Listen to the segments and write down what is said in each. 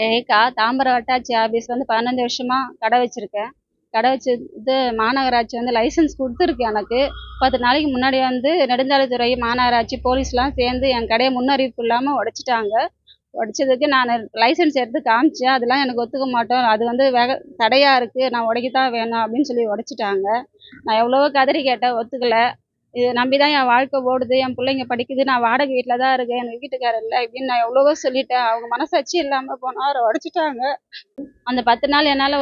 Rekha, Tambaram வட்டாட்சி office 15 வருஷமா கடை வச்சிருக்கேன். கடை வச்சது மாநகராட்சி லைசன்ஸ் கொடுத்துருக்கு எனக்கு. 10 நாளைக்கு முன்னாடி நெடுஞ்சாலைத்துறை, மாநகராட்சி, போலீஸ்லாம் சேர்ந்து என் கடையை முன்னறிவிப்பு இல்லாமல் உடைச்சிட்டாங்க. உடைச்சதுக்கு நான் லைசன்ஸ் எடுத்து காமிச்சேன். அதெல்லாம் எனக்கு ஒத்துக்க மாட்டோம், அது தடையாக இருக்குது, நான் உடைக்கத்தான் வேணும் அப்படின்னு சொல்லி உடைச்சிட்டாங்க. நான் எவ்வளவோ கதறி கேட்டேன், ஒத்துக்கல. இதை நம்பி தான் என் வாழ்க்கை ஓடுது, என் பிள்ளைங்க படிக்குது, நான் வாடகை வீட்டில் தான் இருக்கேன், எனக்கு வீட்டுக்காரர் இல்லை இப்படின்னு நான் எவ்வளவோ சொல்லிட்டேன். அவங்க மனசாட்சி இல்லாமல் போனால் உடைச்சிட்டாங்க. அந்த 10 நாள் என்னால்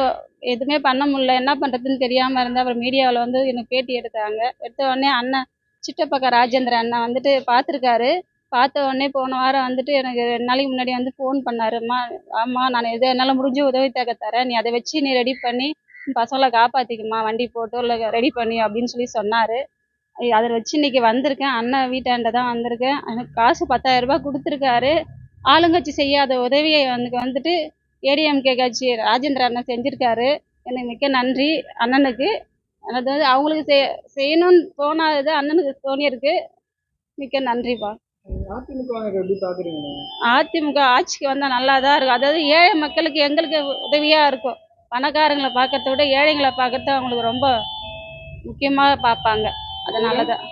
எதுவுமே பண்ண முடியல, என்ன பண்ணுறதுன்னு தெரியாமல் இருந்தேன். அப்புறம் மீடியாவில் எனக்கு பேட்டி எடுத்தாங்க. எடுத்த உடனே அண்ணன் சிட்டப்பக்கா ராஜேந்திர அண்ணன் பார்த்துருக்காரு. பார்த்த உடனே போன வாரம் எனக்கு 2 நாளைக்கு முன்னாடி ஃபோன் பண்ணாருமா, ஆமாம் நான் என்னால் முடிஞ்ச உதவி தரேன், நீ அதை வச்சு நீ ரெடி பண்ணி பசங்களை காப்பாற்றிக்குமா, வண்டி போட்டோ இல்லை ரெடி பண்ணி அப்படின்னு சொல்லி சொன்னார். அதை வச்சு இன்னைக்கு வந்திருக்கேன். அண்ணன் வீட்டாண்ட தான் வந்திருக்கேன். எனக்கு காசு 10,000 ரூபாய் கொடுத்துருக்காரு. ஆளுங்கட்சி செய்யாத உதவியை ஏடிஎம்கே கட்சி ராஜேந்திர அண்ணன் செஞ்சிருக்காரு. எனக்கு மிக்க நன்றி அண்ணனுக்கு. அதாவது அவங்களுக்கு செய்யணும்னு தோணாதது அண்ணனுக்கு தோணியிருக்கு. மிக்க நன்றிப்பா. அதிமுக ஆட்சிக்கு வந்தால் நல்லா தான் இருக்கும். அதாவது ஏழை மக்களுக்கு எங்களுக்கு உதவியாக இருக்கும். பணக்காரங்களை பார்க்கறத விட ஏழைங்களை பார்க்கறது அவங்களுக்கு ரொம்ப முக்கியமாக பார்ப்பாங்க. அதனால தான்